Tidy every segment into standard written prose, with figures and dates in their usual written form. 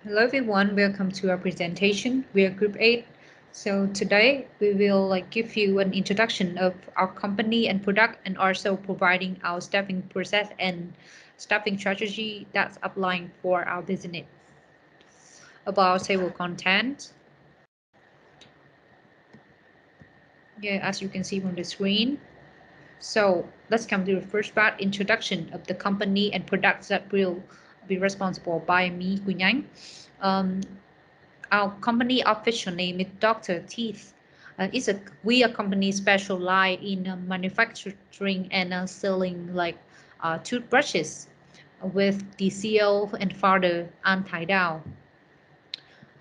Hello everyone, welcome to our presentation. We are Group 8. So today we will give you an introduction of our company and product and also providing our staffing process and staffing strategy that's applying for our business. About table content. Yeah, as you can see from the screen. So let's come to the first part, introduction of the company and products that will be responsible by me, Quỳnh Anh. Um, Our company official name is Dr. Teeth. We a company specialized in manufacturing and selling toothbrushes with the CEO and founder An Thái Dao.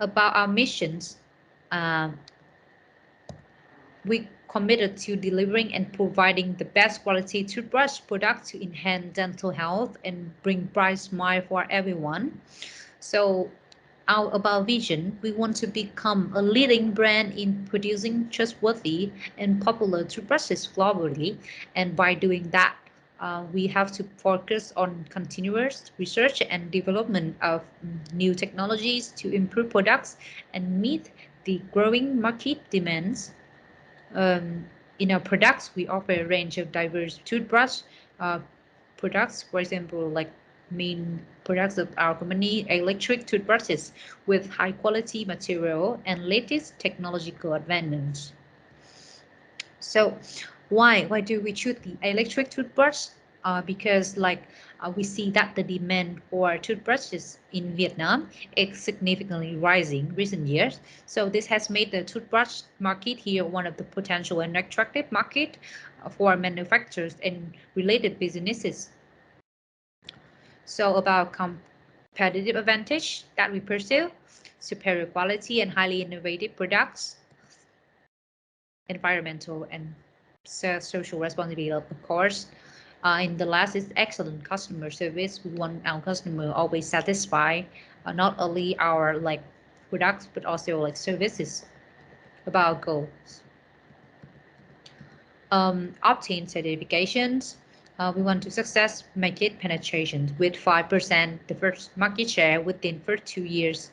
About our missions, uh, we committed to delivering and providing the best quality toothbrush products to enhance dental health and bring bright smile for everyone. So our about vision, we want to become a leading brand in producing trustworthy and popular toothbrushes globally. And by doing that, we have to focus on continuous research and development of new technologies to improve products and meet the growing market demands. Um, in our products, we offer a range of diverse toothbrush uh, products. For example, like main products of our company, electric toothbrushes with high quality material and latest technological advancements. So why do we choose the electric toothbrush? Because we see that the demand for toothbrushes in Vietnam is significantly rising recent years. So this has made the toothbrush market here one of the potential and attractive market for manufacturers and related businesses. So about competitive advantage that we pursue, superior quality and highly innovative products, environmental and social responsibility, of course. In the last is excellent customer service. We want our customer always satisfied, not only our products but also services. About goals, obtain certifications. We want to success market penetration with 5% the first market share within first 2 years.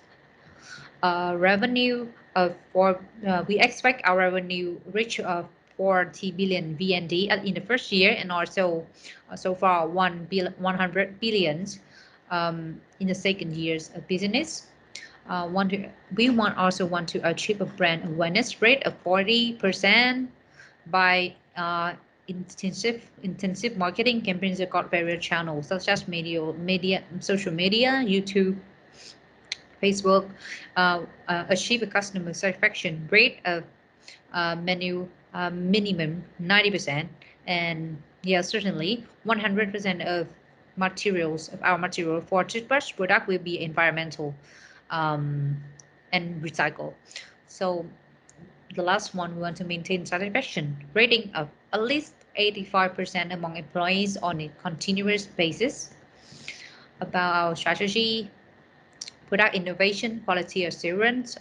Revenue of for We expect our revenue reach of 40 billion VND in the first year, and also so far 100 billions in the second years of business. We also want to achieve a brand awareness rate of 40% by intensive marketing campaigns across various channels such as social media, YouTube, Facebook, achieve a customer satisfaction rate of minimum 90%, and yeah, certainly 100% of our material for toothbrush product will be environmental um, and recycle. So the last one, we want to maintain satisfaction rating of at least 85% among employees on a continuous basis. About our strategy, product innovation, quality assurance,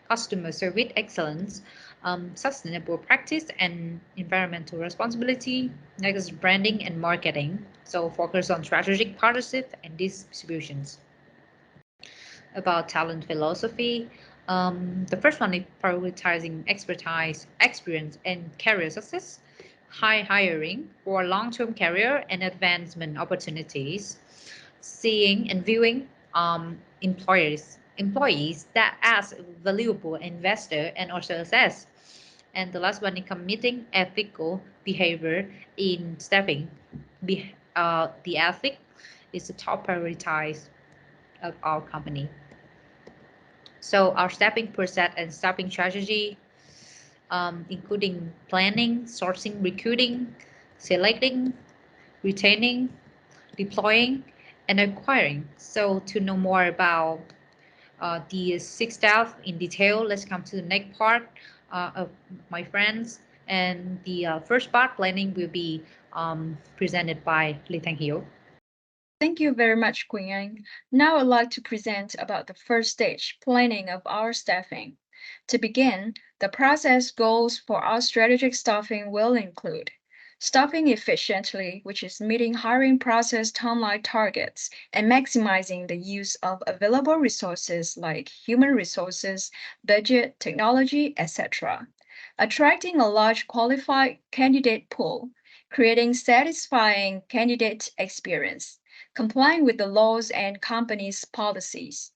customer service excellence, sustainable practice, and environmental responsibility, next branding and marketing. So focus on strategic partnership and distributions. About talent philosophy, the first one is prioritizing expertise, experience, and career success. High hiring for long-term career and advancement opportunities, seeing and viewing employees that as valuable investor and also assess. And the last one is committing ethical behavior in staffing. The ethic is the top prioritize of our company. So our staffing process and staffing strategy, including planning, sourcing, recruiting, selecting, retaining, deploying, and acquiring. So to know more about the six staff in detail, let's come to the next part of my friends. And the first part, planning, will be presented by Lee Thanh Hiếu. Thank you very much, Queen Yang. Now I'd like to present about the first stage, planning of our staffing. To begin, the process goals for our strategic staffing will include staffing efficiently, which is meeting hiring process timeline targets, and maximizing the use of available resources like human resources, budget, technology, etc. Attracting a large qualified candidate pool, creating satisfying candidate experience, complying with the laws and company's policies.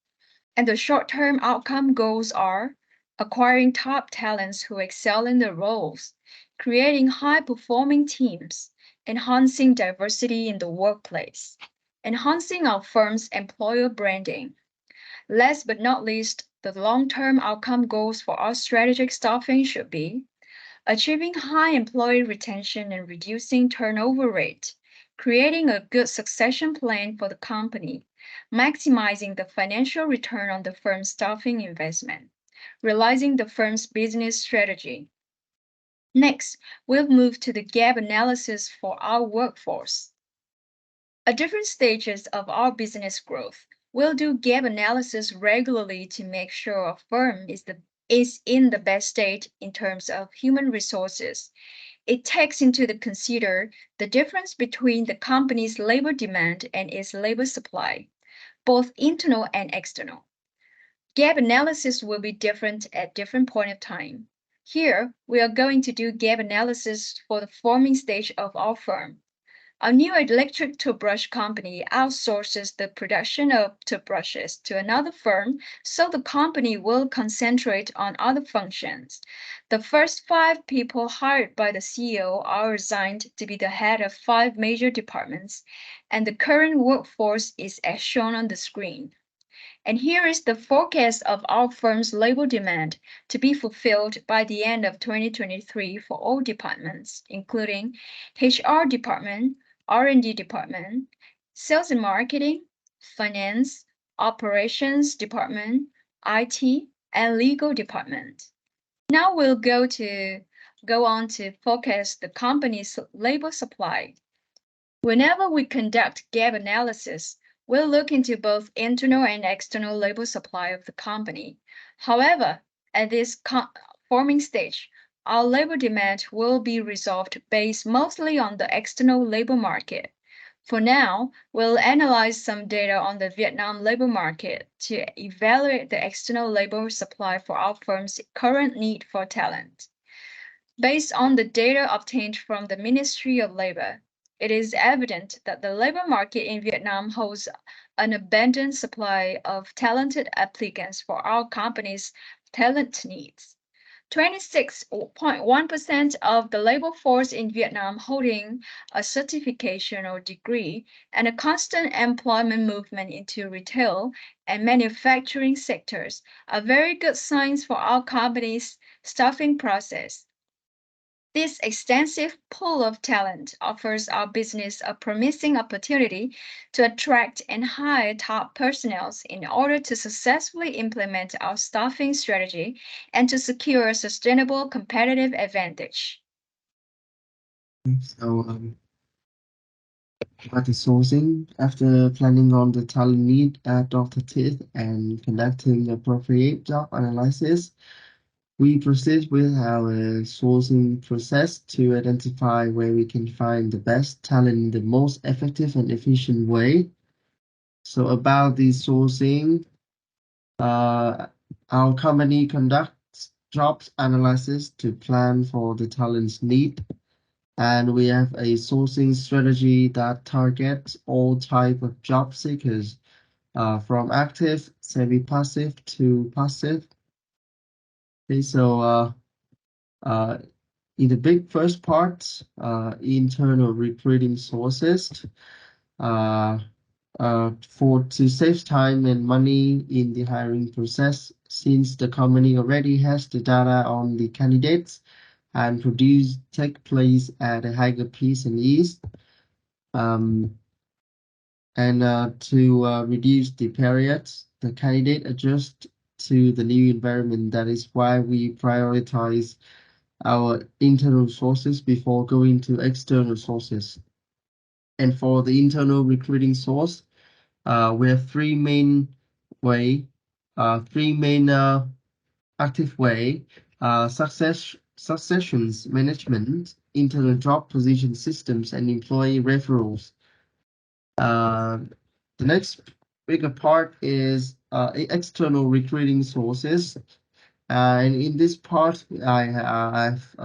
And the short-term outcome goals are acquiring top talents who excel in their roles, creating high-performing teams, enhancing diversity in the workplace, enhancing our firm's employer branding. Last but not least, the long-term outcome goals for our strategic staffing should be achieving high employee retention and reducing turnover rate, creating a good succession plan for the company, maximizing the financial return on the firm's staffing investment, realizing the firm's business strategy. Next, we'll move to the gap analysis for our workforce. At different stages of our business growth, we'll do gap analysis regularly to make sure a firm is in the best state in terms of human resources. It takes into consider the difference between the company's labor demand and its labor supply, both internal and external. Gap analysis will be different at different point of time. Here, we are going to do gap analysis for the forming stage of our firm. A new electric toothbrush company outsources the production of toothbrushes to another firm, so the company will concentrate on other functions. The first 5 people hired by the CEO are assigned to be the head of 5 major departments, and the current workforce is as shown on the screen. And here is the forecast of our firm's labor demand to be fulfilled by the end of 2023 for all departments, including HR department, R&D department, sales and marketing, finance, operations department, IT, and legal department. Now we'll go on to forecast the company's labor supply. Whenever we conduct gap analysis, we'll look into both internal and external labor supply of the company. However, at this forming stage, our labor demand will be resolved based mostly on the external labor market. For now, we'll analyze some data on the Vietnam labor market to evaluate the external labor supply for our firm's current need for talent. Based on the data obtained from the Ministry of Labor, it is evident that the labor market in Vietnam holds an abundant supply of talented applicants for our company's talent needs. 26.1% of the labor force in Vietnam holding a certification or degree, and a constant employment movement into retail and manufacturing sectors are very good signs for our company's staffing process. This extensive pool of talent offers our business a promising opportunity to attract and hire top personnel in order to successfully implement our staffing strategy and to secure a sustainable competitive advantage. So, about the sourcing, after planning on the talent need at Dr. Teeth and conducting appropriate job analysis, we proceed with our sourcing process to identify where we can find the best talent in the most effective and efficient way. So about the sourcing, our company conducts jobs analysis to plan for the talent's need. And we have a sourcing strategy that targets all type of job seekers, from active, semi-passive to passive. Okay, so in the big first part, internal recruiting sources, to save time and money in the hiring process, since the company already has the data on the candidates and produce take place at a higher pace and ease. To reduce the periods, the candidate adjusts to the new environment. That is why we prioritize our internal sources before going to external sources. And for the internal recruiting source, we have three main active way: successions management, internal job position systems and employee referrals. The next bigger part is external recruiting sources. And in this part, I've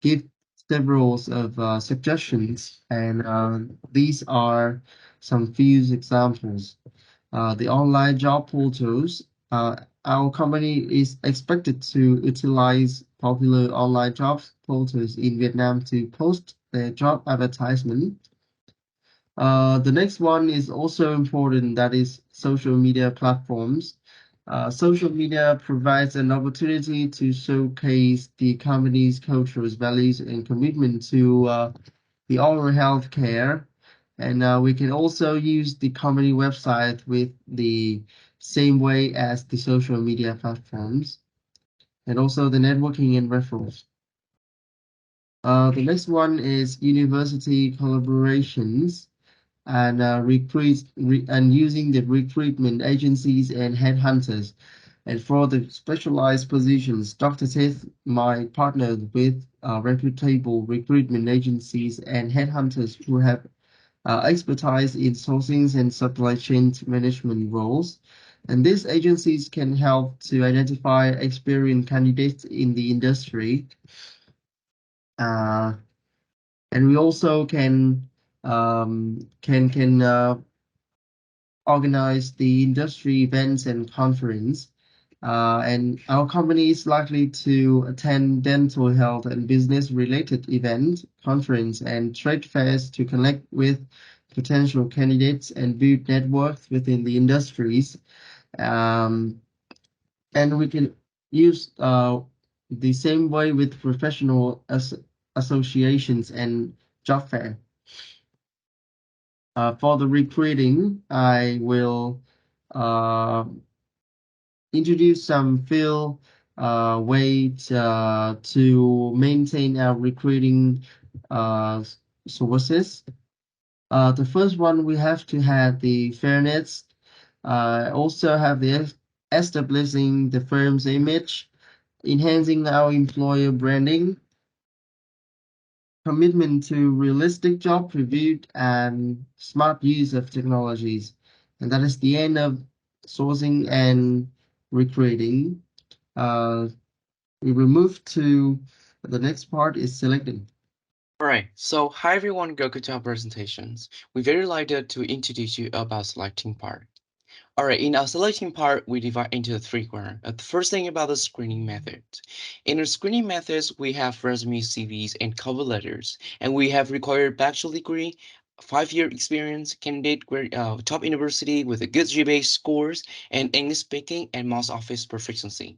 give several of suggestions, and these are some few examples. The online job portals. Our company is expected to utilize popular online job portals in Vietnam to post their job advertisement. The next one is also important, that is social media platforms. Social media provides an opportunity to showcase the company's cultures, values, and commitment to the oral health care. And we can also use the company website with the same way as the social media platforms, and also the networking and referrals. The next one is university collaborations and and using the recruitment agencies and headhunters. And for the specialized positions, Dr. Tith might partner with reputable recruitment agencies and headhunters who have expertise in sourcing and supply chain management roles. And these agencies can help to identify experienced candidates in the industry. Uh, and we also can organize the industry events and conference. And our company is likely to attend dental health and business related events, conference, and trade fairs to connect with potential candidates and build networks within the industries. And we can use the same way with professional associations and job fair. For the recruiting, I will introduce some field ways to maintain our recruiting sources. The first one, we have to have the fairness. Also have the establishing the firm's image, enhancing our employer branding, commitment to realistic job review, and smart use of technologies. And that is the end of sourcing and recruiting. We will move to the next part is selecting. Alright, so hi everyone, welcome to our presentations. We're very delighted to introduce you about selecting part. Alright, in our selecting part, we divide into three parts. The first thing about the screening method. In our screening methods, we have resume, CVs, and cover letters, and we have required bachelor degree, 5-year experience, candidate top university with a good GPA scores, and English speaking and most office proficiency.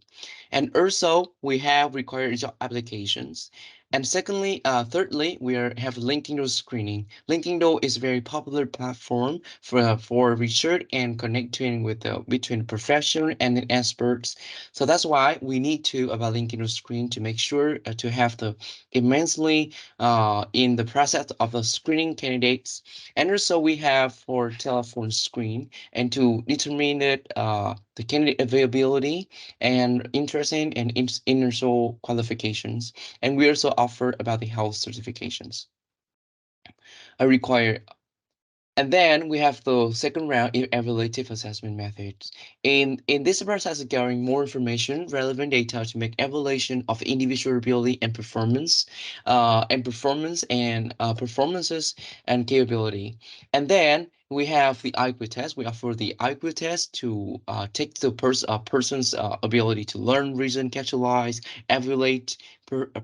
And also, we have required job applications. And secondly, thirdly, we have LinkedIn screening. LinkedIn is a very popular platform for research and connecting with between professional and the experts. So that's why we need to about LinkedIn screen to make sure to have the immensely in the process of the screening candidates. And also we have for telephone screen and to determine it, the candidate availability and interest in and initial qualifications. And we also offer about the health certifications. I require. And then we have the second round evaluative assessment methods. In this process, gathering more information, relevant data to make evaluation of individual ability and performances and capability. And then we have the IQ test. We offer the IQ test to take the person's ability to learn, reason, capitalize, evaluate,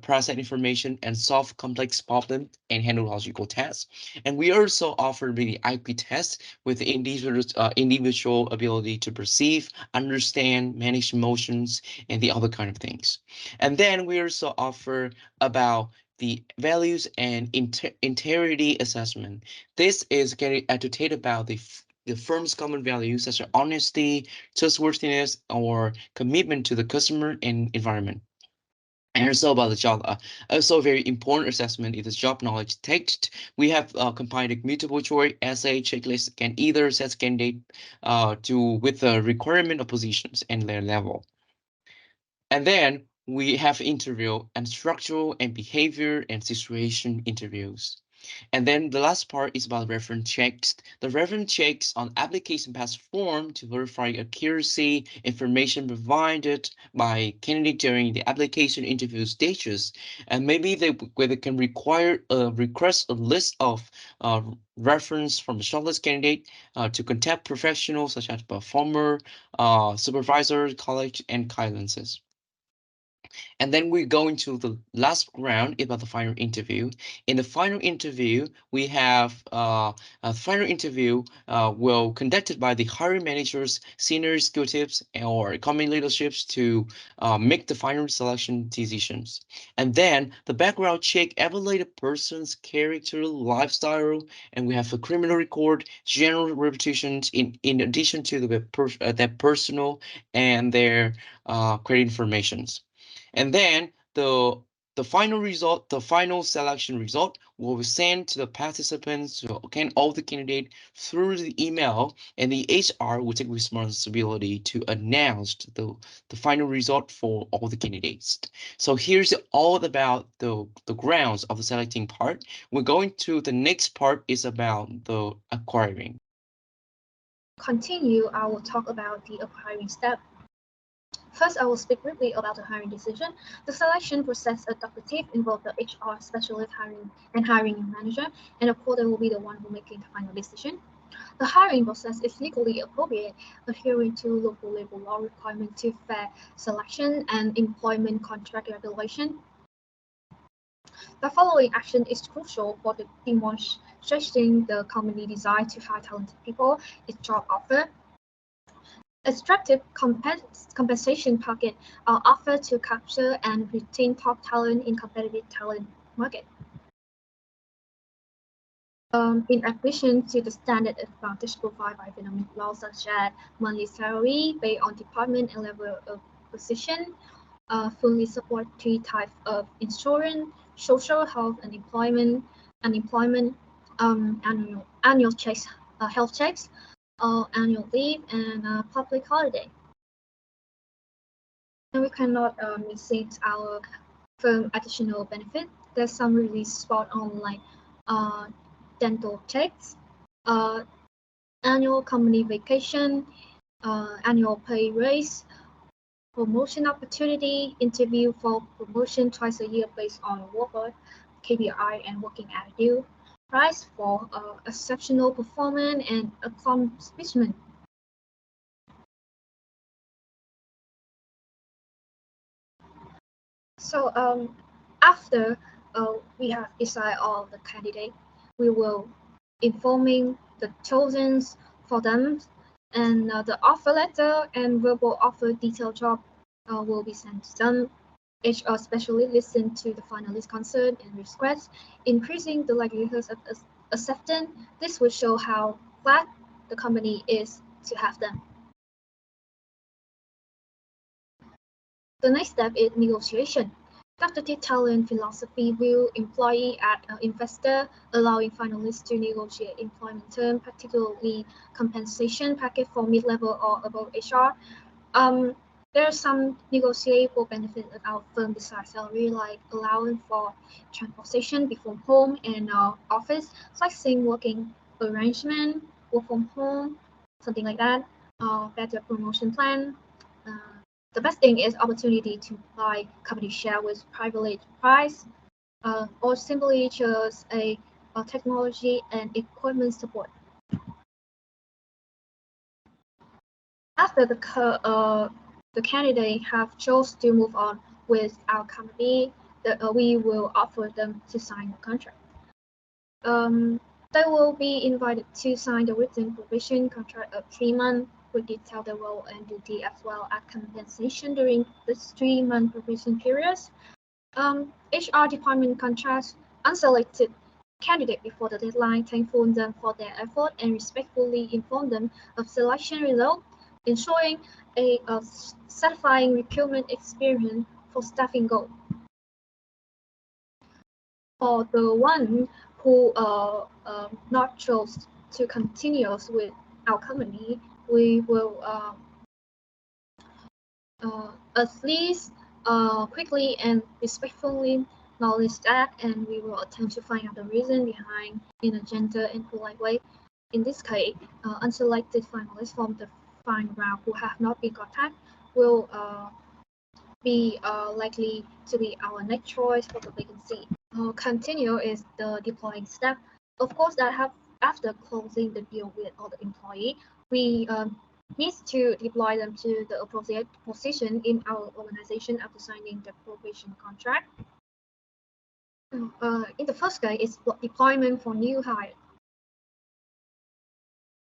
process information, and solve complex problems and handle logical tasks. And we also offer the IQ test with the individual ability to perceive, understand, manage emotions, and the other kind of things. And then we also offer about the values and integrity assessment. This is getting educated about the firm's common values such as honesty, trustworthiness, or commitment to the customer and environment. And also about the job, also very important assessment is the job knowledge text. We have compiled a multiple choice essay checklist can either set candidate with the requirement of positions and their level. And then we have interview and structural and behavior and situation interviews. And then the last part is about reference checks. The reference checks on application pass form to verify accuracy, information provided by candidate during the application interview stages. And maybe they can request a list of reference from the shortlist candidate to contact professionals such as performer, supervisor, college, and guidances. And then we go into the last round about the final interview. In the final interview, we have a final interview will conducted by the hiring managers, senior executives, or common leaderships to make the final selection decisions. And then the background check evaluate a person's character, lifestyle, and we have a criminal record, general reputations in addition to their personal and their credit informations. And then the final selection result will be sent to the participants, to all the candidate through the email, and the HR will take responsibility to announce the final result for all the candidates. So here's all about the grounds of the selecting part. We're going to the next part is about the acquiring. Continue, I will talk about the acquiring step. First, I will speak briefly about the hiring decision. The selection process adaptive involves the HR specialist hiring manager, and the porter will be the one who making the final decision. The hiring process is legally appropriate, adhering to local labor law requirement to fair selection and employment contract regulation. The following action is crucial for the demonstrating the company desire to hire talented people, its job offer. Attractive compensation package are offered to capture and retain top talent in competitive talent market. In addition to the standard advantage provided by Vietnamese law, such as monthly salary based on department and level of position, fully support 3 types of insurance, social health and unemployment, annual checks, health checks, annual leave, and public holiday. And we cannot miss our firm additional benefit. There's some really spot on like dental checks, annual company vacation, annual pay raise, promotion opportunity, interview for promotion twice a year based on work KPI and working attitude, prize for exceptional performance and accomplishment. So after we have decided all the candidate, we will informing the chosen for them, and the offer letter and verbal offer detailed job will be sent to them. HR specially listen to the finalist concern and request, increasing the likelihood of acceptance. This will show how glad the company is to have them. The next step is negotiation. Competitive talent philosophy will employee at investor, allowing finalists to negotiate employment terms, particularly compensation package for mid-level or above HR. There are some negotiable benefits of our firm besides salary, like allowance for transportation between home and office, flexing working arrangement, work from home, something like that, better promotion plan. The best thing is opportunity to buy company share with privilege price, or simply just a technology and equipment support. After the candidate have chose to move on with our company, we will offer them to sign the contract. They will be invited to sign the written probation contract of 3 months, will detail the role and duty as well as compensation during this 3-month probation period. HR department contracts unselected candidate before the deadline, thankful them for their effort and respectfully inform them of selection result, ensuring a satisfying recruitment experience for staffing goal. For the one who not chose to continue with our company, we will at least quickly and respectfully acknowledge that, and we will attempt to find out the reason behind in a gentle and polite way. In this case, unselected finalists from the final round who have not been contacted will be likely to be our next choice for the vacancy. Continue is the deploying step. Of course, after closing the deal with all the employee, we need to deploy them to the appropriate position in our organization after signing the probation contract. In the first case, it's deployment for new hire.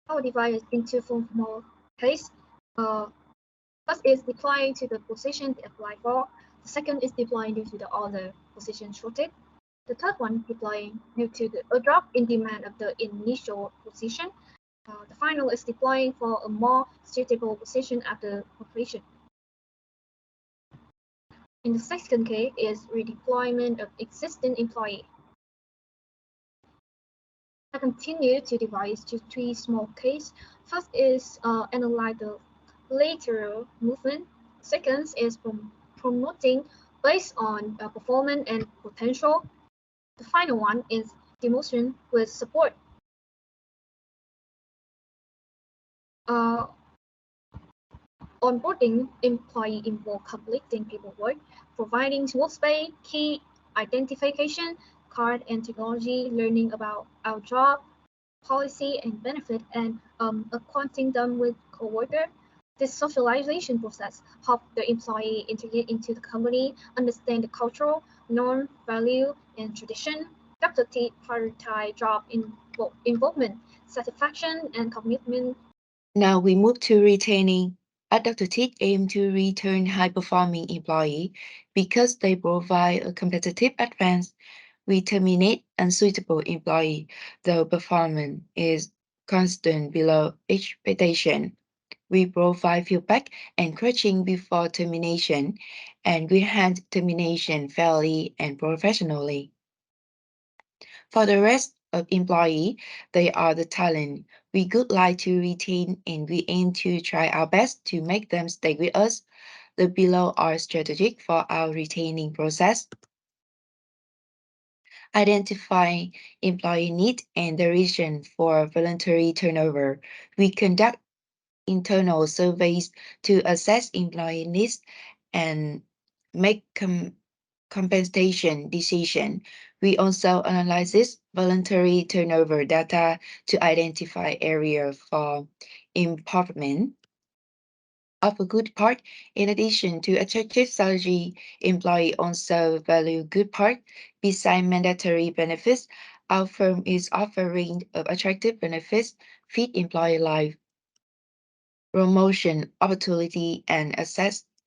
I will divide it into four more cases. First is deploying to the position they apply for. The second is deploying due to the other position shortage. The third one deploying due to a drop in demand of the initial position. The final is deploying for a more suitable position after completion. In the second case is redeployment of existing employee. I continue to divide to three small cases. First is analyze the lateral movement. Second is promoting based on performance and potential. The final one is demotion with support. Onboarding employee involve completing paperwork, providing workspace, key identification, card and technology, learning about our job, policy and benefit, and acquainting them with coworker. This socialization process helps the employee integrate into the company, understand the cultural norm, value, and tradition. Dr. T prioritize job involvement, satisfaction, and commitment. Now we move to retaining. At Dr. Teach aim to return high-performing employee because they provide a competitive advantage. We terminate unsuitable employee, though performance is constant below expectation. We provide feedback and coaching before termination, and we hand termination fairly and professionally. For the rest of employee, they are the talent we would like to retain, and we aim to try our best to make them stay with us. The below are strategic for our retaining process. Identify employee need and the reason for voluntary turnover. We conduct internal surveys to assess employee needs and make compensation decision. We also analyze voluntary turnover data to identify areas for improvement. Of a good part, in addition to attractive salary, employee also value good part. Besides mandatory benefits, our firm is offering of attractive benefits, fit employee life, promotion opportunity, and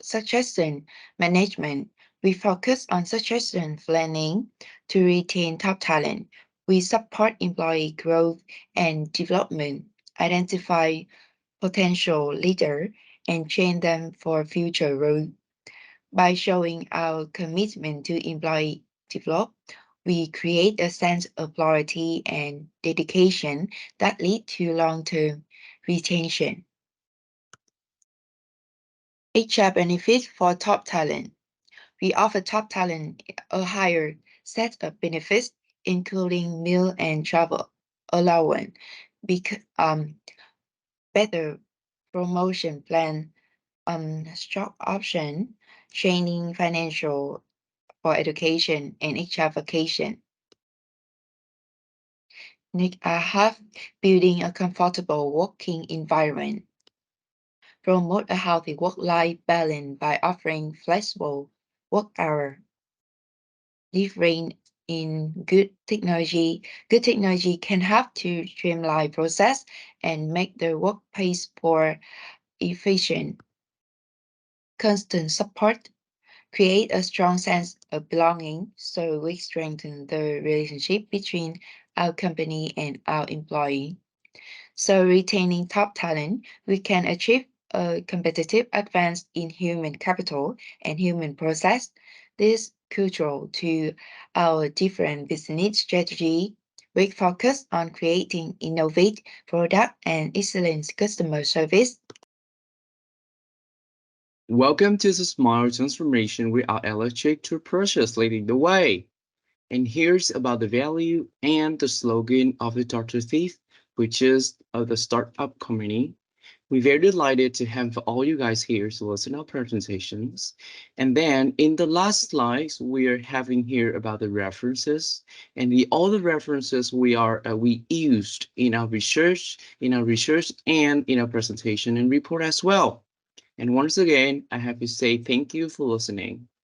succession management. We focus on succession planning to retain top talent. We support employee growth and development, identify potential leader, and train them for future roles. By showing our commitment to employee development, we create a sense of loyalty and dedication that lead to long-term retention. HR benefits for top talent. We offer top talent a higher set of benefits, including meal and travel allowance, better promotion plan, stock option, training, financial for education, and HR vacation. Next, I have building a comfortable working environment. Promote a healthy work-life balance by offering flexible work hours. Delivering in good technology. Good technology can help to streamline process and make the workplace more efficient. Constant support. Create a strong sense of belonging so we strengthen the relationship between our company and our employee. So retaining top talent, we can achieve a competitive advance in human capital and human process. This is crucial to our different business strategy. We focus on creating innovative product and excellent customer service. Welcome to the Smart Transformation with our electric toothbrushes leading the way. And here's about the value and the slogan of the Dr. Thief, which is of the startup community. We're very delighted to have all you guys here to listen to our presentations. And then in the last slides, we are having here about the references and all the references we used in our research and in our presentation and report as well. And once again, I have to say thank you for listening.